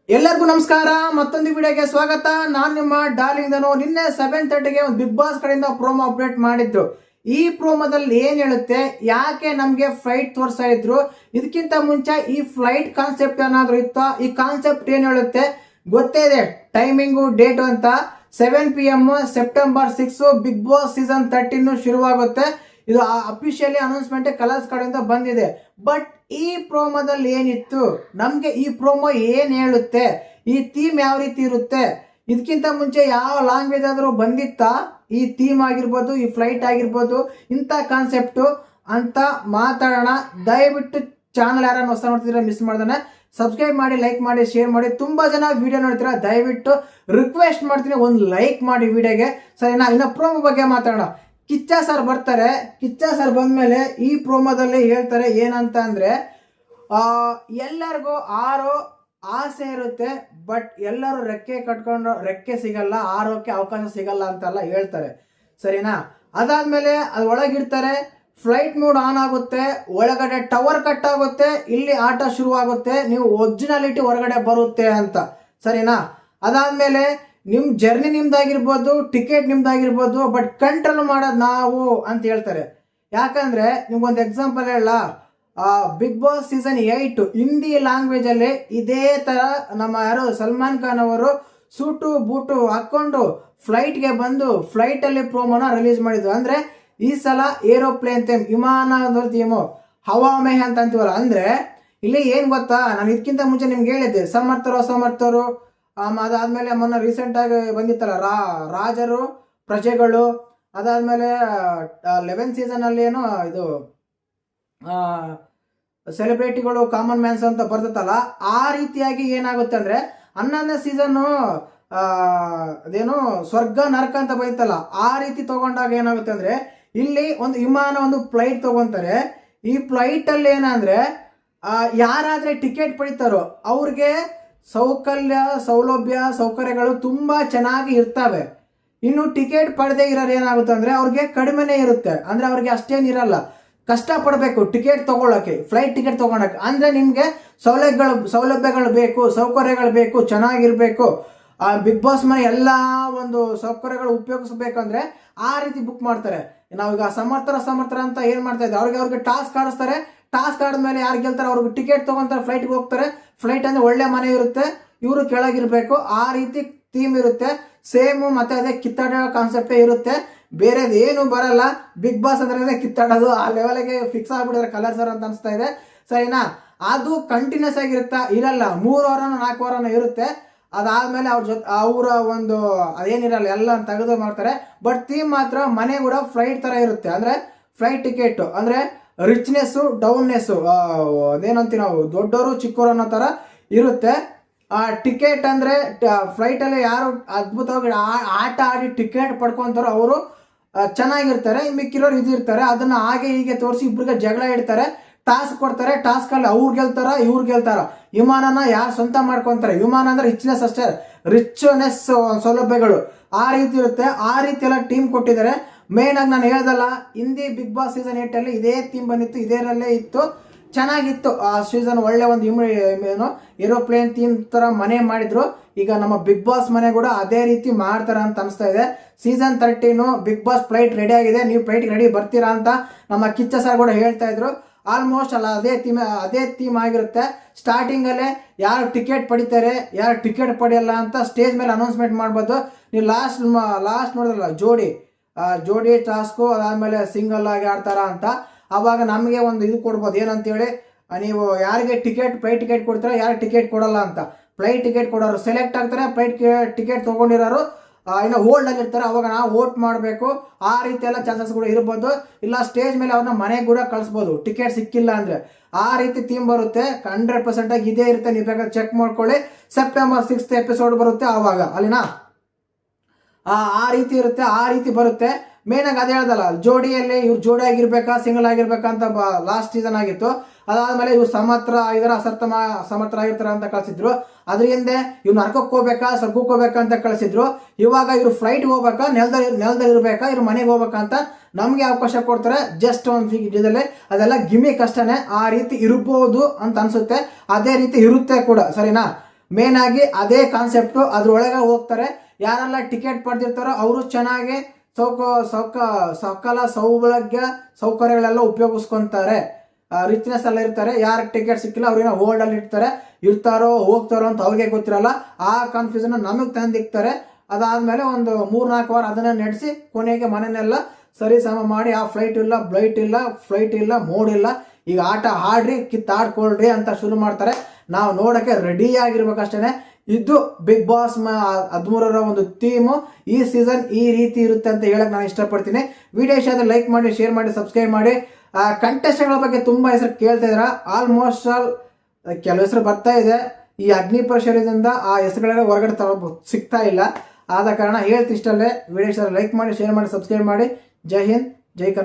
ಎಲ್ಲರಿಗೂ ನಮಸ್ಕಾರ. ಮತ್ತೊಂದು ವಿಡಿಯೋಗೆ ಸ್ವಾಗತ. ನಾನು ನಿಮ್ಮ ಡಾರ್ಲಿಂಗ್ ಧನು. ನಿನ್ನೆ 7:30ಗೆ ಒಂದು ಬಿಗ್ ಬಾಸ್ ಕಡೆಯಿಂದ ಪ್ರೋಮೋ ಅಪ್ಡೇಟ್ ಮಾಡಿದ್ರು. ಈ ಪ್ರೋಮೋದಲ್ಲಿ ಏನ್ ಹೇಳುತ್ತೆ, ಯಾಕೆ ನಮ್ಗೆ ಫ್ಲೈಟ್ ತೋರಿಸ್ತಾ ಇದ್ರು, ಇದಕ್ಕಿಂತ ಮುಂಚೆ ಈ ಫ್ಲೈಟ್ ಕಾನ್ಸೆಪ್ಟ್ ಏನಾದ್ರು ಇತ್ತ, ಈ ಕಾನ್ಸೆಪ್ಟ್ ಏನ್ ಹೇಳುತ್ತೆ ಗೊತ್ತೇ ಇದೆ. ಟೈಮಿಂಗು ಡೇಟ್ ಅಂತ 7 PM September 6 Bigg Boss season 13 ಶುರುವಾಗುತ್ತೆ. ಇದು ಅಫಿಷಿಯಲಿ ಅನೌನ್ಸ್ಮೆಂಟ್ ಕಲರ್ಸ್ ಕಡೆಯಿಂದ ಬಂದಿದೆ. ಬಟ್ ಈ ಪ್ರೋಮೋದಲ್ಲಿ ಏನಿತ್ತು, ನಮ್ಗೆ ಈ ಪ್ರೋಮೋ ಏನ್ ಹೇಳುತ್ತೆ, ಈ ಥೀಮ್ ಯಾವ ರೀತಿ ಇರುತ್ತೆ, ಇದಕ್ಕಿಂತ ಮುಂಚೆ ಯಾವ ಲ್ಯಾಂಗ್ವೇಜ್ ಆದ್ರೂ ಬಂದಿತ್ತಾ, ಈ ಥೀಮ್ ಆಗಿರ್ಬೋದು, ಈ ಫ್ಲೈಟ್ ಆಗಿರ್ಬೋದು, ಇಂಥ ಕಾನ್ಸೆಪ್ಟು ಅಂತ ಮಾತಾಡೋಣ. ದಯವಿಟ್ಟು ಚಾನಲ್ ಯಾರನ್ನ ಹೊಸ ನೋಡ್ತಿದ್ರೆ ಮಿಸ್ ಮಾಡ್ದಾನೆ ಸಬ್ಸ್ಕ್ರೈಬ್ ಮಾಡಿ, ಲೈಕ್ ಮಾಡಿ, ಶೇರ್ ಮಾಡಿ. ತುಂಬಾ ಜನ ವಿಡಿಯೋ ನೋಡ್ತೀರಾ, ದಯವಿಟ್ಟು ರಿಕ್ವೆಸ್ಟ್ ಮಾಡ್ತೀನಿ ಒಂದು ಲೈಕ್ ಮಾಡಿ ವಿಡಿಯೋಗೆ, ಸರಿನಾ? ಇನ್ನು ಪ್ರೋಮೋ ಬಗ್ಗೆ ಮಾತಾಡೋಣ. ಕಿಚ್ಚ ಸರ್ ಬರ್ತಾರೆ. ಕಿಚ್ಚ ಸರ್ ಬಂದ್ಮೇಲೆ ಈ ಪ್ರೋಮೋದಲ್ಲಿ ಹೇಳ್ತಾರೆ ಏನಂತ ಅಂದ್ರೆ, ಎಲ್ಲರಿಗೂ ಆರೋ ಆಸೆ ಇರುತ್ತೆ, ಬಟ್ ಎಲ್ಲರೂ ರೆಕ್ಕೆ ಕಟ್ಕೊಂಡು ರೆಕ್ಕೆ ಸಿಗಲ್ಲ, ಆರೋಕ್ಕೆ ಅವಕಾಶ ಸಿಗಲ್ಲ ಅಂತೆಲ್ಲ ಹೇಳ್ತಾರೆ, ಸರಿನಾ? ಅದಾದ್ಮೇಲೆ ಅದು ಒಳಗಿರ್ತಾರೆ, ಫ್ಲೈಟ್ ಮೋಡ್ ಆನ್ ಆಗುತ್ತೆ, ಒಳಗಡೆ ಟವರ್ ಕಟ್ ಆಗುತ್ತೆ, ಇಲ್ಲಿ ಆಟ ಶುರುವಾಗುತ್ತೆ, ನೀವು ಒರಿಜಿನಾಲಿಟಿ ಹೊರಗಡೆ ಬರುತ್ತೆ ಅಂತ, ಸರಿನಾ? ಅದಾದ್ಮೇಲೆ ನಿಮ್ ಜರ್ನಿ ನಿಮ್ದಾಗಿರ್ಬೋದು, ಟಿಕೆಟ್ ನಿಮ್ದಾಗಿರ್ಬೋದು, ಬಟ್ ಕಂಟ್ರೋಲ್ ಮಾಡೋದು ನಾವು ಅಂತ ಹೇಳ್ತಾರೆ. ಯಾಕಂದ್ರೆ ನಿಮ್ಗೊಂದು ಎಕ್ಸಾಂಪಲ್ ಹೇಳ, Bigg Boss season 8 Hindi language ಅಲ್ಲಿ ಇದೇ ತರ ನಮ್ಮ ಯಾರು ಸಲ್ಮಾನ್ ಖಾನ್ ಅವರು ಸೂಟು ಬೂಟು ಹಾಕೊಂಡು ಫ್ಲೈಟ್ಗೆ ಬಂದು ಫ್ಲೈಟ್ ಅಲ್ಲಿ ಪ್ರೋಮೋನ ರಿಲೀಸ್ ಮಾಡಿದ್ರು. ಅಂದ್ರೆ ಈ ಸಲ ಏರೋಪ್ಲೇನ್ ಥೀಮ್, ವಿಮಾನದ ಥೀಮು, ಹವಾಮೆಹ್ ಅಂತ ಅಂತೀವಲ್ಲ. ಅಂದ್ರೆ ಇಲ್ಲಿ ಏನ್ ಗೊತ್ತಾ, ನಾನು ಇದಕ್ಕಿಂತ ಮುಂಚೆ ನಿಮ್ಗೆ ಹೇಳಿದ್ದೆ, ಸಮರ್ಥರು ಅಸಮರ್ಥರು, ಅದಾದ್ಮೇಲೆ ಮೊನ್ನೆ ರೀಸೆಂಟ್ ಆಗಿ ಬಂದಿತ್ತಲ್ಲ ರಾಜರು ಪ್ರಜೆಗಳು, ಅದಾದ್ಮೇಲೆ 11th ಸೀಸನ್ ಅಲ್ಲಿ ಏನೋ ಇದು ಸೆಲೆಬ್ರಿಟಿಗಳು ಕಾಮನ್ ಮ್ಯಾನ್ಸ್ ಅಂತ ಬರ್ತತ್ತಲ್ಲ, ಆ ರೀತಿಯಾಗಿ ಏನಾಗುತ್ತೆ ಅಂದ್ರೆ 11ನೇ ಸೀಸನ್ ಅದೇನು ಸ್ವರ್ಗ ನರಕ ಅಂತ ಬೈತಲ್ಲ, ಆ ರೀತಿ ತಗೊಂಡಾಗ ಏನಾಗುತ್ತೆ ಅಂದ್ರೆ, ಇಲ್ಲಿ ಒಂದು ವಿಮಾನ ಒಂದು ಫ್ಲೈಟ್ ತಗೊಂತಾರೆ. ಈ ಫ್ಲೈಟ್ ಅಲ್ಲಿ ಏನಂದ್ರೆ ಯಾರಾದ್ರೆ ಟಿಕೆಟ್ ಪಡಿತಾರೋ ಅವ್ರಿಗೆ ಸೌಲಭ್ಯ ಸೌಕರ್ಯಗಳು ತುಂಬಾ ಚೆನ್ನಾಗಿ ಇರ್ತವೆ. ಇನ್ನು ಟಿಕೆಟ್ ಪಡೆದೇ ಇರೋರು ಏನಾಗುತ್ತೆ ಅಂದ್ರೆ ಅವ್ರಿಗೆ ಕಡಿಮೆನೇ ಇರುತ್ತೆ, ಅಂದ್ರೆ ಅವ್ರಿಗೆ ಅಷ್ಟೇನಿರಲ್ಲ, ಕಷ್ಟ ಪಡಬೇಕು ಟಿಕೆಟ್ ತಗೊಳಕ್ಕೆ, ಫ್ಲೈಟ್ ಟಿಕೆಟ್ ತಗೊಳಕ್ಕೆ. ಅಂದ್ರೆ ನಿಮ್ಗೆ ಸೌಲಭ್ಯಗಳು ಬೇಕು, ಸೌಕರ್ಯಗಳು ಬೇಕು, ಚೆನ್ನಾಗಿರ್ಬೇಕು, ಬಿಗ್ ಬಾಸ್ ಮನೆ ಎಲ್ಲ ಒಂದು ಸೌಕರ್ಯಗಳು ಉಪಯೋಗಿಸ್ಬೇಕಂದ್ರೆ ಆ ರೀತಿ ಬುಕ್ ಮಾಡ್ತಾರೆ. ನಾವೀಗ ಸಮರ್ಥರ ಅಂತ ಏನ್ ಮಾಡ್ತಾ ಇದ್ದಾರೆ, ಅವ್ರಿಗೆ ಟಾಸ್ಕ್ ಆಡಿಸ್ತಾರೆ. ಟಾಸ್ಕ್ ಆದ್ಮೇಲೆ ಯಾರು ಗೆಲ್ತಾರೆ ಅವ್ರಿಗೆ ಟಿಕೆಟ್ ತಗೊಂತಾರೆ, ಫ್ಲೈಟ್ಗೆ ಹೋಗ್ತಾರೆ. ಫ್ಲೈಟ್ ಅಂದ್ರೆ ಒಳ್ಳೆ ಮನೆ ಇರುತ್ತೆ, ಇವರು ಕೆಳಗಿರ್ಬೇಕು, ಆ ರೀತಿ ಥೀಮ್ ಇರುತ್ತೆ. ಸೇಮ್ ಮತ್ತೆ ಅದೇ ಕಿತ್ತಾಡೋ ಕಾನ್ಸೆಪ್ಟೇ ಇರುತ್ತೆ, ಬೇರೆದು ಏನು ಬರಲ್ಲ. ಬಿಗ್ ಬಾಸ್ ಅಂದ್ರೆ ಕಿತ್ತಾಡೋದು, ಆ ಲೆವೆಲ್ಗೆ ಫಿಕ್ಸ್ ಆಗ್ಬಿಟ್ಟಿದ್ರೆ ಕಲರ್ ಸರ್ ಅಂತ ಅನಿಸ್ತಾ ಇದೆ, ಸರಿನಾ? ಅದು ಕಂಟಿನ್ಯೂಸ್ ಆಗಿರುತ್ತಾ ಇರಲ್ಲ, 3 ವಾರನೋ 4 ವಾರನೋ ಇರುತ್ತೆ. ಅದಾದ್ಮೇಲೆ ಅವರ ಒಂದು ಅದೇನಿರಲ್ಲ, ಎಲ್ಲ ತೆಗೆದು ಮಾಡ್ತಾರೆ. ಬಟ್ ಥೀಮ್ ಮಾತ್ರ ಮನೆ ಕೂಡ ಫ್ಲೈಟ್ ತರ ಇರುತ್ತೆ. ಅಂದ್ರೆ ಫ್ಲೈಟ್ ಟಿಕೆಟ್ ಅಂದ್ರೆ ರಿಚ್ನೆಸ್ ಡೌನ್ನೆಸ್, ಅದೇನಂತೀವಿ ನಾವು, ದೊಡ್ಡವರು ಚಿಕ್ಕವರು ಅನ್ನೋ ತರ ಇರುತ್ತೆ. ಟಿಕೆಟ್ ಅಂದ್ರೆ ಫ್ಲೈಟ್ ಅಲ್ಲಿ ಯಾರು ಅದ್ಭುತವಾಗಿ ಆಟ ಆಡಿ ಟಿಕೆಟ್ ಪಡ್ಕೊಂತಾರೋ ಅವರು ಚೆನ್ನಾಗಿರ್ತಾರೆ. ಮಿಕ್ಕಿರೋರು ಇದು ಇರ್ತಾರೆ, ಅದನ್ನ ಹಾಗೆ ಹೀಗೆ ತೋರಿಸಿ ಇಬ್ರಿಗೆ ಜಗಳ ಇಡ್ತಾರೆ. ಟಾಸ್ಕ್ ಕೊಡ್ತಾರೆ, ಟಾಸ್ಕ್ ಅಲ್ಲಿ ಅವ್ರು ಗೆಲ್ತಾರ ಇವ್ರು ಗೆಲ್ತಾರ. ವಿಮಾನನ ಯಾರು ಸ್ವಂತ ಮಾಡ್ಕೊಂತಾರೆ, ವಿಮಾನ ಅಂದ್ರೆ ರಿಚ್ನೆಸ್ ಅಷ್ಟೇ, ರಿಚ್ನೆಸ್ ಸೌಲಭ್ಯಗಳು ಆ ರೀತಿ ಇರುತ್ತೆ. ಆ ರೀತಿ ಎಲ್ಲ ಟೀಮ್ ಕೊಟ್ಟಿದ್ದಾರೆ. ಮೇನ್ ಆಗಿ ನಾನು ಹೇಳ್ದಲ್ಲ, ಹಿಂದಿ ಬಿಗ್ ಬಾಸ್ ಸೀಸನ್ 8 ಅಲ್ಲಿ ಇದೇ ಥೀಮ್ ಬಂದಿತ್ತು, ಇದೇರಲ್ಲೇ ಇತ್ತು, ಚೆನ್ನಾಗಿತ್ತು ಆ ಸೀಸನ್. ಒಳ್ಳೆ ಒಂದು ಏನು ಏರೋಪ್ಲೇನ್ ಥೀಮ್ ತರ ಮನೆ ಮಾಡಿದ್ರು. ಈಗ ನಮ್ಮ ಬಿಗ್ ಬಾಸ್ ಮನೆ ಕೂಡ ಅದೇ ರೀತಿ ಮಾಡ್ತಾರ ಅಂತ ಅನಿಸ್ತಾ ಇದೆ. Season 13 Bigg Boss flight ready ಆಗಿದೆ, ನೀವು ಫ್ಲೈಟ್ ರೆಡಿ ಬರ್ತೀರಾ ಅಂತ ನಮ್ಮ ಕಿಚ್ಚ ಸರ್ ಕೂಡ ಹೇಳ್ತಾ ಇದ್ರು. ಆಲ್ಮೋಸ್ಟ್ ಅಲ್ಲ ಅದೇ ಥೀಮ್ ಆಗಿರುತ್ತೆ. ಸ್ಟಾರ್ಟಿಂಗ್ ಅಲ್ಲೇ ಯಾರು ಟಿಕೆಟ್ ಪಡಿತಾರೆ, ಯಾರು ಟಿಕೆಟ್ ಪಡೆಯಲ್ಲ ಅಂತ ಸ್ಟೇಜ್ ಮೇಲೆ ಅನೌನ್ಸ್ಮೆಂಟ್ ಮಾಡ್ಬೋದು. ನೀವು ಲಾಸ್ಟ್ ನೋಡಿದ್ರಲ್ಲ ಜೋಡಿ ಟಾಸ್ಕು, ಅದಾದ್ಮೇಲೆ ಸಿಂಗಲ್ ಆಗಿ ಆಡ್ತಾರ ಅಂತ, ಅವಾಗ ನಮಗೆ ಒಂದು ಇದು ಕೊಡ್ಬೋದು, ಏನಂತೇಳಿ, ನೀವು ಯಾರಿಗೆ ಫ್ಲೈಟ್ ಟಿಕೆಟ್ ಕೊಡ್ತೀರಾ, ಯಾರು ಟಿಕೆಟ್ ಕೊಡಲ್ಲ ಅಂತ. ಫ್ಲೈಟ್ ಟಿಕೆಟ್ ಕೊಡೋರು ಸೆಲೆಕ್ಟ್ ಆಗ್ತಾರೆ, ಫ್ಲೈಟ್ ಟಿಕೆಟ್ ತಗೊಂಡಿರೋರು ಇನ್ನು ಹೋಲ್ಡ್ ಆಗಿರ್ತಾರೆ, ಅವಾಗ ನಾವು ವೋಟ್ ಮಾಡಬೇಕು. ಆ ರೀತಿ ಎಲ್ಲ ಚಾನ್ಸಸ್ ಕೂಡ ಇರ್ಬೋದು. ಇಲ್ಲ ಸ್ಟೇಜ್ ಮೇಲೆ ಅವ್ರನ್ನ ಮನೆಗೆ ಕೂಡ ಕಳಿಸ್ಬೋದು ಟಿಕೆಟ್ ಸಿಕ್ಕಿಲ್ಲ ಅಂದ್ರೆ. ಆ ರೀತಿ ಥೀಮ್ ಬರುತ್ತೆ, 100% ಆಗಿ ಇದೇ ಇರುತ್ತೆ. ನೀವು ಬೇಕಾದ್ರೆ ಚೆಕ್ ಮಾಡ್ಕೊಳ್ಳಿ. ಸೆಪ್ಟೆಂಬರ್ 6th ಎಪಿಸೋಡ್ ಬರುತ್ತೆ, ಆವಾಗ ಅಲ್ಲಿನಾ ಆ ರೀತಿ ಇರುತ್ತೆ, ಆ ರೀತಿ ಬರುತ್ತೆ. ಮೇನ್ ಆಗಿ ಅದೇ ಹೇಳ್ದಲ್ಲ, ಜೋಡಿಯಲ್ಲಿ ಇವ್ರು ಜೋಡಿ ಆಗಿರ್ಬೇಕಾ ಸಿಂಗಲ್ ಆಗಿರ್ಬೇಕಾ ಅಂತ ಲಾಸ್ಟ್ ಸೀಸನ್ ಆಗಿತ್ತು. ಅದಾದ್ಮೇಲೆ ಇವ್ರು ಸಮರ್ಥರ ಆಗಿರ್ತಾರ ಅಂತ ಕಳ್ಸಿದ್ರು. ಅದ್ರ ಹಿಂದೆ ಇವ್ರು ನರಕಕ್ಕೆ ಹೋಗ್ಬೇಕಾ ಸ್ವರ್ಗಕ್ಕೆ ಹೋಗ್ಬೇಕಾ ಅಂತ ಕಳಿಸಿದ್ರು. ಇವಾಗ ಇವ್ರು ಫ್ಲೈಟ್ ಹೋಗ್ಬೇಕಾ ನೆಲದಲ್ಲಿ ಇರ್ಬೇಕಾ ಇವ್ರು ಮನೆಗೆ ಹೋಗ್ಬೇಕಾ ಅಂತ ನಮ್ಗೆ ಅವಕಾಶ ಕೊಡ್ತಾರೆ. ಜಸ್ಟ್ ಒಂದು ಇದರಲ್ಲಿ ಅದೆಲ್ಲ ಗಿಮಿಕ್ ಅಷ್ಟೇ. ಆ ರೀತಿ ಇರ್ಬೋದು ಅಂತ ಅನ್ಸುತ್ತೆ, ಅದೇ ರೀತಿ ಇರುತ್ತೆ ಕೂಡ, ಸರಿನಾ? ಮೇನ್ ಆಗಿ ಅದೇ ಕಾನ್ಸೆಪ್ಟು. ಅದ್ರೊಳಗೆ ಹೋಗ್ತಾರೆ. ಯಾರೆಲ್ಲ ಟಿಕೆಟ್ ಪಡೆದಿರ್ತಾರೋ ಅವರು ಚೆನ್ನಾಗಿ ಸಕಲ ಸೌಕರ್ಯಗಳೆಲ್ಲ ಉಪಯೋಗಿಸ್ಕೊಂತಾರೆ. ರಿಚ್ನೆಸ್ ಎಲ್ಲ ಇರ್ತಾರೆ. ಯಾರಿಗೆ ಟಿಕೆಟ್ ಸಿಕ್ಕಿಲ್ಲ ಅವ್ರಿಗೆ ಹೋಲ್ಡ್ ಅಲ್ಲಿ ಇರ್ತಾರೋ ಹೋಗ್ತಾರೋ ಅಂತ ಅವ್ರಿಗೆ ಗೊತ್ತಿರಲ್ಲ. ಆ ಕನ್ಫ್ಯೂಷನ್ ನಮಗೆ ತಂದಿಕ್ತಾರೆ. ಅದಾದ್ಮೇಲೆ ಒಂದು 3-4 ವಾರ ಅದನ್ನ ನಡೆಸಿ ಕೊನೆಗೆ ಮನೆಯನ್ನೆಲ್ಲ ಸರಿ ಸಮ ಮಾಡಿ ಆ ಫ್ಲೈಟ್ ಇಲ್ಲ ಮೋಡ್ ಇಲ್ಲ, ಈಗ ಆಟ ಆಡ್ರಿ ಕಿತ್ತಾಡ್ಕೊಳ್ರಿ ಅಂತ ಶುರು ಮಾಡ್ತಾರೆ. ನಾವು ನೋಡಕ್ಕೆ ರೆಡಿ ಆಗಿರ್ಬೇಕಷ್ಟೇನೆ. ಇದು ಬಿಗ್ ಬಾಸ್ 13ರ ಒಂದು ಥೀಮು. ಈ ಸೀಸನ್ ಈ ರೀತಿ ಇರುತ್ತೆ ಅಂತ ಹೇಳಕ್ ನಾನು ಇಷ್ಟಪಡ್ತೀನಿ. ವಿಡಿಯೋ ಇಷ್ಟ ಆದ್ರೆ ಲೈಕ್ ಮಾಡಿ, ಶೇರ್ ಮಾಡಿ, ಸಬ್ಸ್ಕ್ರೈಬ್ ಮಾಡಿ. ಕಂಟೆಸ್ಟ್ಗಳ ಬಗ್ಗೆ ತುಂಬಾ ಹೆಸರು ಕೇಳ್ತಾ ಇದ್ರ. ಆಲ್ಮೋಸ್ಟ್ ಕೆಲವು ಹೆಸರು ಬರ್ತಾ ಇದೆ. ಈ ಅಗ್ನಿ ಪರೀಕ್ಷೆಯಿಂದ ಆ ಹೆಸರುಗಳೆಲ್ಲ ಹೊರಗಡೆ ಸಿಗ್ತಾ ಇಲ್ಲ. ಆದ ಕಾರಣ ಹೇಳ್ತಿ ಇಷ್ಟಲ್ಲೇ. ವಿಡಿಯೋ ಇಷ್ಟ ಲೈಕ್ ಮಾಡಿ, ಶೇರ್ ಮಾಡಿ, ಸಬ್ಸ್ಕ್ರೈಬ್ ಮಾಡಿ. ಜೈ ಹಿಂದ್, ಜೈ ಕನ್ನಡ.